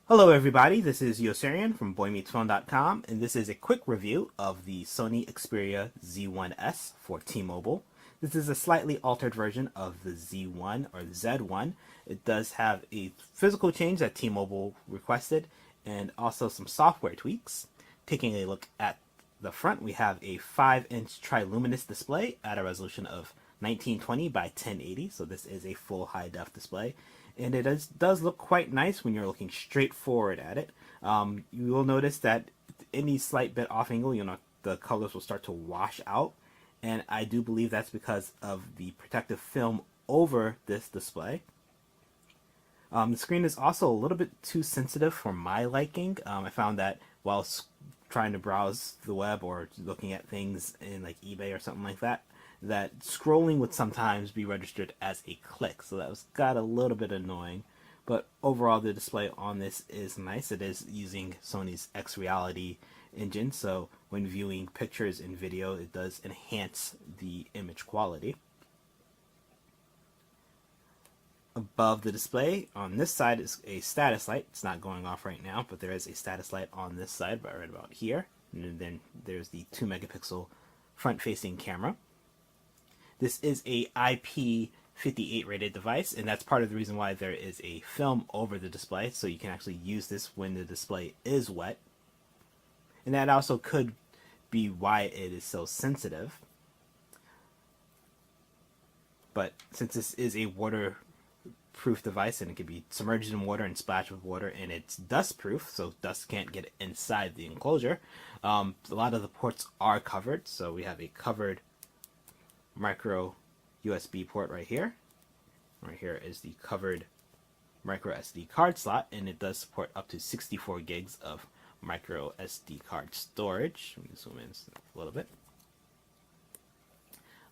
Hello everybody, this is Yosarian from BoyMeetsPhone.com, and this is a quick review of the Sony Xperia Z1s for T-Mobile. This is a slightly altered version of the Z1 or Z1. It does have a physical change that T-Mobile requested and also some software tweaks. Taking a look at the front, we have a 5-inch triluminous display at a resolution of 1920 by 1080, so this is a full high-def display. And it does look quite nice when you're looking straight forward at it. You will notice that any slight bit off angle, the colors will start to wash out. And I do believe that's because of the protective film over this display. The screen is also a little bit too sensitive for my liking. I found that while trying to browse the web or looking at things in like eBay or something like that, that scrolling would sometimes be registered as a click, so that got a little bit annoying. But overall, the display on this is nice. It is using Sony's X-Reality engine, so when viewing pictures and video, it does enhance the image quality. Above the display on this side is a status light. It's not going off right now, but there is a status light on this side, right about here. And then there's the 2-megapixel front-facing camera. This is a IP58 rated device, and that's part of the reason why there is a film over the display, so you can actually use this when the display is wet. And that also could be why it is so sensitive. But since this is a waterproof device, and it can be submerged in water and splashed with water, and it's dust proof, so dust can't get inside the enclosure, a lot of the ports are covered. So we have a covered micro USB port right here. Right here is the covered micro SD card slot, and it does support up to 64 gigs of micro SD card storage. Let me zoom in a little bit.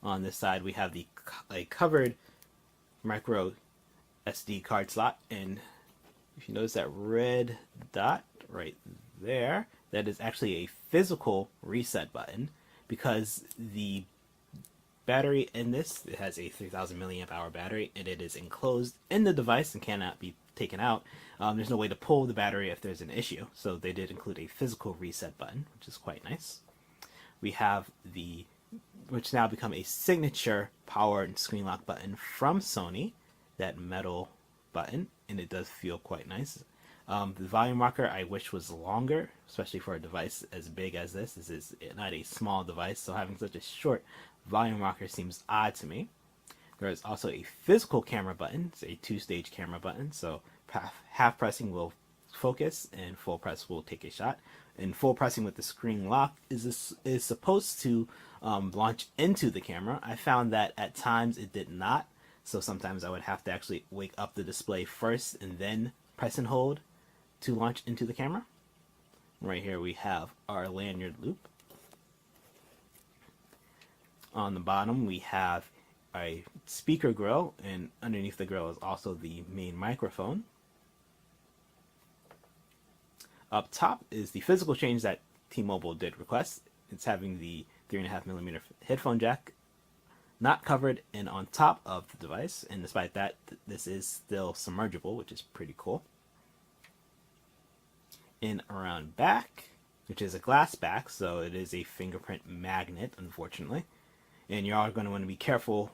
On this side, we have a covered micro SD card slot, and if you notice that red dot right there, that is actually a physical reset button, because the battery in this, it has a 3000 milliamp hour battery, and it is enclosed in the device and cannot be taken out. There's no way to pull the battery if there's an issue, so they did include a physical reset button, which is quite nice. We have which now become a signature power and screen lock button from Sony, that metal button, and it does feel quite nice. The volume rocker I wish was longer, especially for a device as big as this. This is not a small device, so having such a short volume rocker seems odd to me. There is also a physical camera button. It's a 2-stage camera button, so half pressing will focus and full press will take a shot. And full pressing with the screen lock is supposed to launch into the camera. I found that at times it did not, so sometimes I would have to actually wake up the display first and then press and hold to launch into the camera. Right here we have our lanyard loop. On the bottom we have a speaker grill, and underneath the grill is also the main microphone. Up top is the physical change that T-Mobile did request. It's having the 3.5mm headphone jack not covered and on top of the device, and despite that, this is still submergible, which is pretty cool. In around back, which is a glass back, so it is a fingerprint magnet, unfortunately. And you are going to want to be careful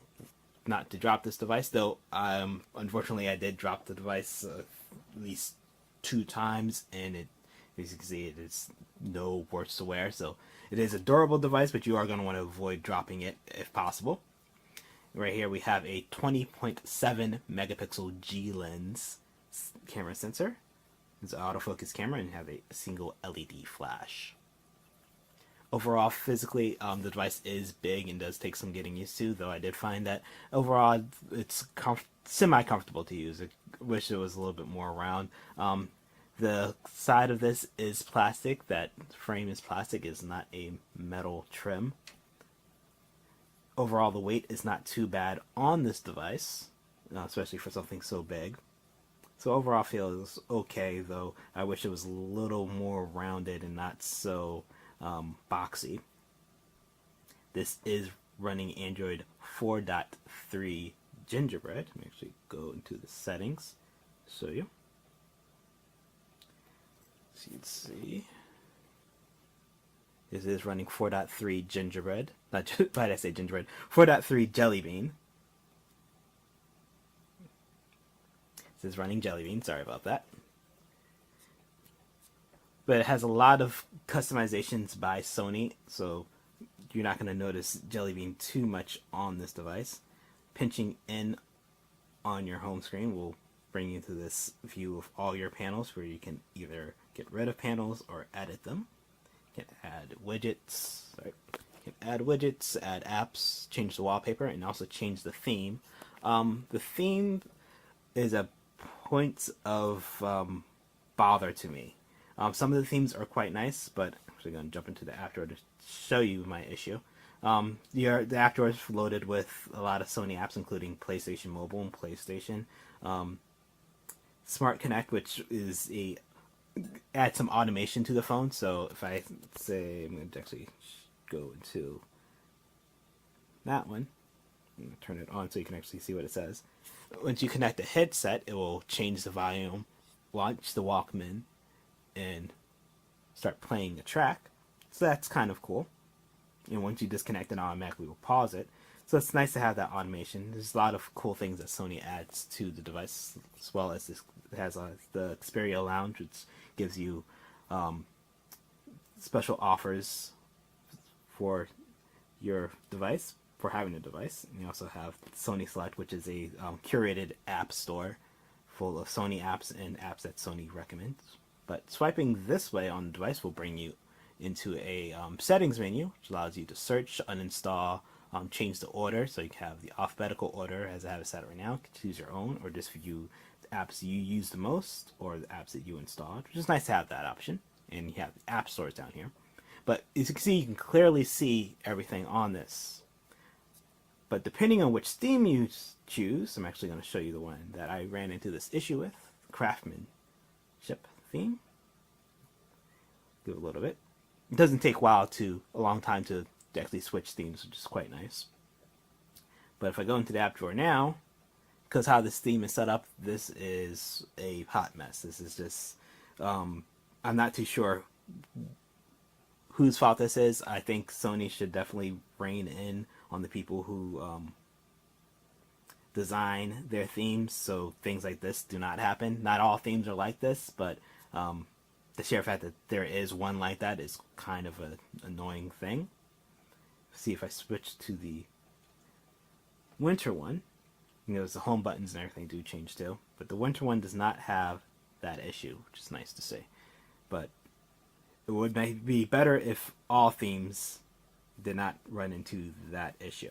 not to drop this device, though unfortunately I did drop the device at least 2 times, and as you can see, it is no worse to wear. So it is a durable device, but you are going to want to avoid dropping it if possible. Right here we have a 20.7 megapixel G lens camera sensor. It's an autofocus camera and have a single LED flash. Overall, physically, the device is big and does take some getting used to, though I did find that overall it's semi-comfortable to use. I wish it was a little bit more round. The side of this is plastic. That frame is plastic, is not a metal trim. Overall, the weight is not too bad on this device, especially for something so big. So overall, feels okay, though I wish it was a little more rounded and not so boxy. This is running Android 4.3 Gingerbread. Let me actually go into the settings, show you. So you'd see this is running 4.3 gingerbread. Not why did I say gingerbread? 4.3 jelly bean. This is running jelly bean. Sorry about that. But it has a lot of customizations by Sony, so you're not going to notice jelly bean too much on this device. Pinching in on your home screen will bring you to this view of all your panels where you can either get rid of panels or edit them. You can add widgets, add apps, change the wallpaper, and also change the theme. The theme is a point of bother to me. Some of the themes are quite nice, but I'm actually going to jump into the app drawer to show you my issue. The app drawer is loaded with a lot of Sony apps, including PlayStation Mobile and PlayStation. Smart Connect, which is add some automation to the phone. So if I say I'm going to actually go into that one, I'm going to turn it on so you can actually see what it says. Once you connect the headset, it will change the volume, launch the Walkman, and start playing the track. So that's kind of cool. And once you disconnect it, automatically will pause it. So it's nice to have that automation. There's a lot of cool things that Sony adds to the device, as well as this. It has the Xperia Lounge, which gives you special offers for your device, for having a device. And you also have Sony Select, which is a curated app store full of Sony apps and apps that Sony recommends. But swiping this way on the device will bring you into a settings menu, which allows you to search, uninstall, change the order. So you can have the alphabetical order as I have it set right now. You can choose your own, or just view the apps you use the most, or the apps that you installed, which is nice to have that option. And you have the app stores down here. But as you can see, you can clearly see everything on this. But depending on which theme you choose, I'm actually going to show you the one that I ran into this issue with, craftsmanship theme. Give it a little bit. It doesn't take a long time to actually switch themes, which is quite nice. But if I go into the app drawer now, because how this theme is set up, this is a hot mess. This is just, I'm not too sure whose fault this is. I think Sony should definitely rein in on the people who design their themes so things like this do not happen. Not all themes are like this, but the sheer fact that there is one like that is kind of an annoying thing. See if I switch to the winter one. You know, the home buttons and everything do change too, but the winter one does not have that issue, which is nice to see. But it would be better if all themes did not run into that issue.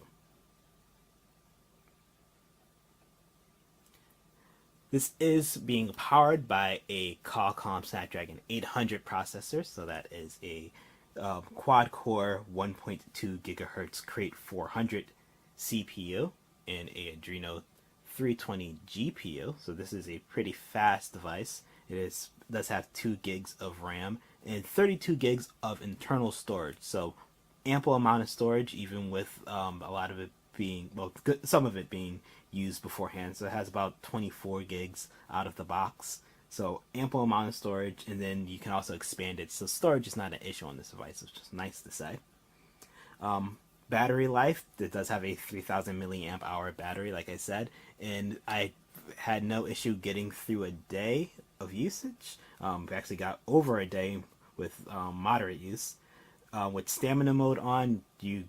This is being powered by a Qualcomm Snapdragon 800 processor, so that is a quad-core 1.2 gigahertz Crate 400 CPU and a Adreno 320 GPU. So this is a pretty fast device. Does have 2 gigs of RAM and 32 gigs of internal storage. So ample amount of storage, even with a lot of it being, well, some of it being used beforehand. So it has about 24 gigs out of the box. So ample amount of storage, and then you can also expand it. So storage is not an issue on this device, which is nice to say. Battery life, it does have a 3000 milliamp hour battery, like I said, and I had no issue getting through a day of usage. We actually got over a day with moderate use. With stamina mode on, you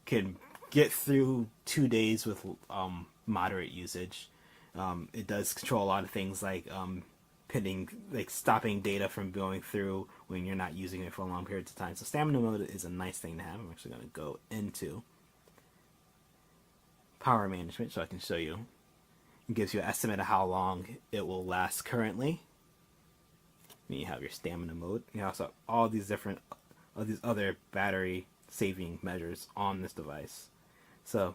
can get through 2 days with moderate usage. It does control a lot of things like stopping data from going through when you're not using it for long periods of time. So stamina mode is a nice thing to have. I'm actually going to go into power management so I can show you. It gives you an estimate of how long it will last currently. Then you have your stamina mode. You also have all these other battery saving measures on this device. So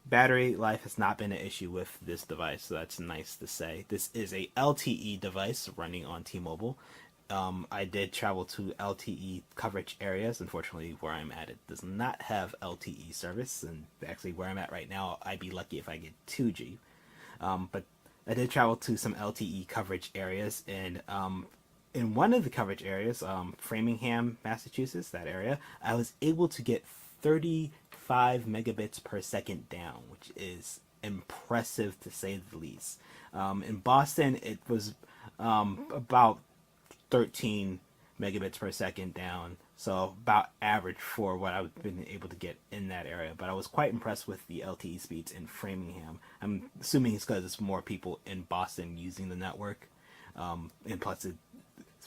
battery life has not been an issue with this device, so that's nice to say. This is a LTE device running on T-Mobile. I did travel to LTE coverage areas. Unfortunately, where I'm at, it does not have LTE service, and actually where I'm at right now, I'd be lucky if I get 2G. But I did travel to some LTE coverage areas, and in one of the coverage areas, Framingham, Massachusetts, that area, I was able to get 35 megabits per second down, which is impressive to say the least. In Boston, it was about 13 megabits per second down, so about average for what I've been able to get in that area. But I was quite impressed with the LTE speeds in Framingham. I'm assuming it's because it's more people in Boston using the network, and plus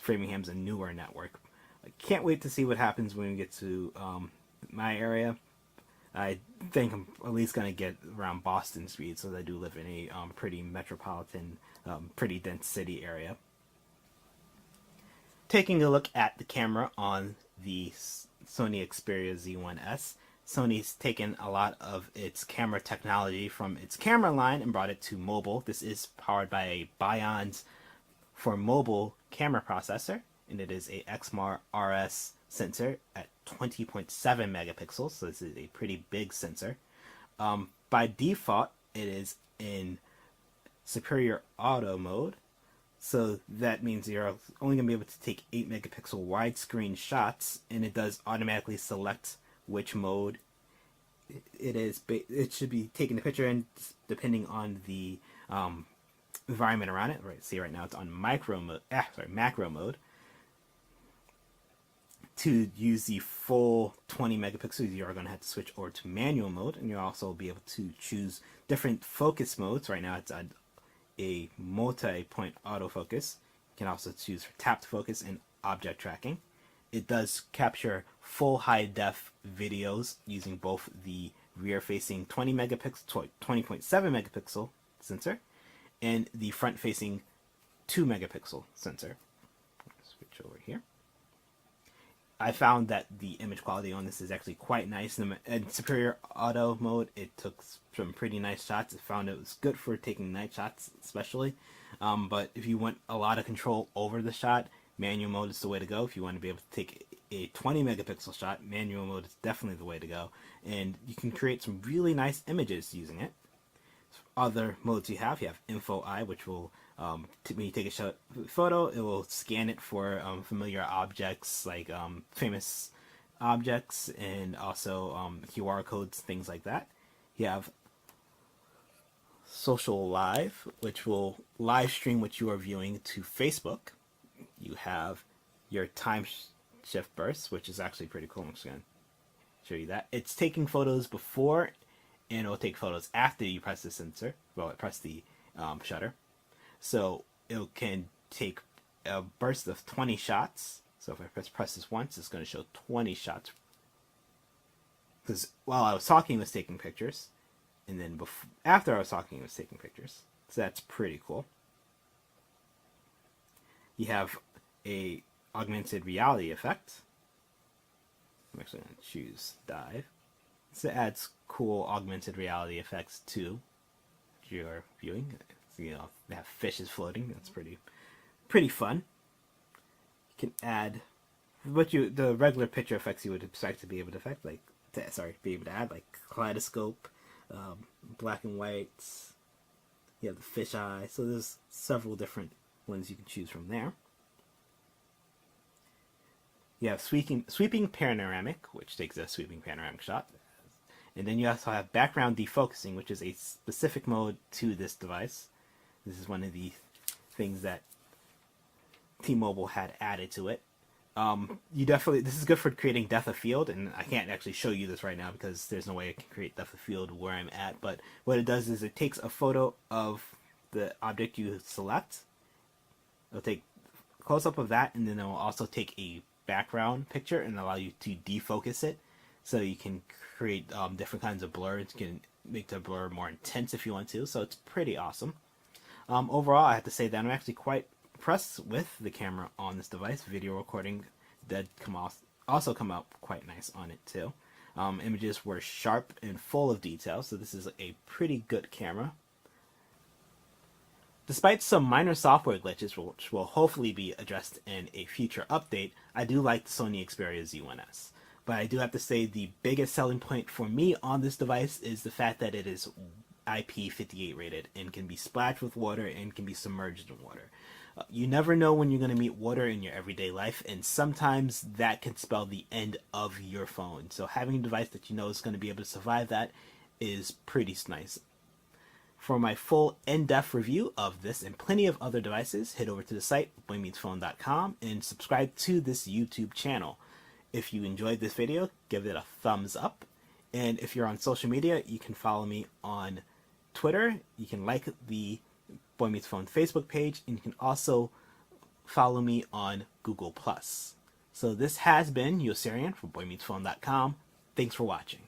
Framingham's a newer network. I can't wait to see what happens when we get to my area. I think I'm at least going to get around Boston speed, so I do live in a pretty metropolitan, pretty dense city area. Taking a look at the camera on the Sony Xperia Z1s, Sony's taken a lot of its camera technology from its camera line and brought it to mobile. This is powered by a Bion's for mobile camera processor, and it is a XMAR RS sensor at 20.7 megapixels, so this is a pretty big sensor. By default, it is in superior auto mode, so that means you're only going to be able to take 8 megapixel widescreen shots, and it does automatically select which mode it is. It should be taking the picture in depending on the environment around it. Right, see right now it's on macro mode. To use the full 20 megapixels, you are going to have to switch over to manual mode, and you'll also be able to choose different focus modes. Right now it's a multi-point autofocus. You can also choose for tapped focus and object tracking. It does capture full high-def videos using both the rear-facing 20.7 megapixel sensor and the front-facing 2 megapixel sensor. Switch over here. I found that the image quality on this is actually quite nice. In superior auto mode, it took some pretty nice shots. I found it was good for taking night shots, especially. But if you want a lot of control over the shot, manual mode is the way to go. If you want to be able to take a 20 megapixel shot, manual mode is definitely the way to go. And you can create some really nice images using it. Other modes you have Info Eye, which will when you take a photo, it will scan it for familiar objects like famous objects, and also QR codes, things like that. You have Social Live, which will live stream what you are viewing to Facebook. You have your time shift burst, which is actually pretty cool. I'm just going to show you that. It's taking photos before, and it will take photos after you press the sensor. Well, press the shutter. So it can take a burst of 20 shots. So if I press this once, it's going to show 20 shots. Because while I was talking, it was taking pictures. And then after I was talking, it was taking pictures. So that's pretty cool. You have a augmented reality effect. I'm actually going to choose dive. So it adds cool augmented reality effects to your viewing. You know, they have fishes floating. That's pretty fun. You can add the regular picture effects you would expect to be able to be able to add, like kaleidoscope, black and whites. You have the fish eye. So there's several different ones you can choose from there. You have sweeping panoramic, which takes a sweeping panoramic shot. And then you also have background defocusing, which is a specific mode to this device. This is one of the things that T-Mobile had added to it. This is good for creating depth of field, and I can't actually show you this right now because there's no way I can create depth of field where I'm at, but what it does is it takes a photo of the object you select. It'll take a close-up of that, and then it will also take a background picture and allow you to defocus it, so you can create different kinds of blur. You can make the blur more intense if you want to, so it's pretty awesome. Overall, I have to say that I'm actually quite impressed with the camera on this device. Video recording did also come out quite nice on it too. Images were sharp and full of detail, so this is a pretty good camera. Despite some minor software glitches, which will hopefully be addressed in a future update, I do like the Sony Xperia Z1s. But I do have to say the biggest selling point for me on this device is the fact that it is IP58 rated and can be splashed with water and can be submerged in water. You never know when you're going to meet water in your everyday life, and sometimes that can spell the end of your phone. So having a device that you know is going to be able to survive that is pretty nice. For my full in-depth review of this and plenty of other devices, head over to the site, boymeetsphone.com, and subscribe to this YouTube channel. If you enjoyed this video, give it a thumbs up. And if you're on social media, you can follow me on Twitter. You can like the Boy Meets Phone Facebook page, and you can also follow me on Google+. So this has been Yosarian from boymeetsphone.com. Thanks for watching.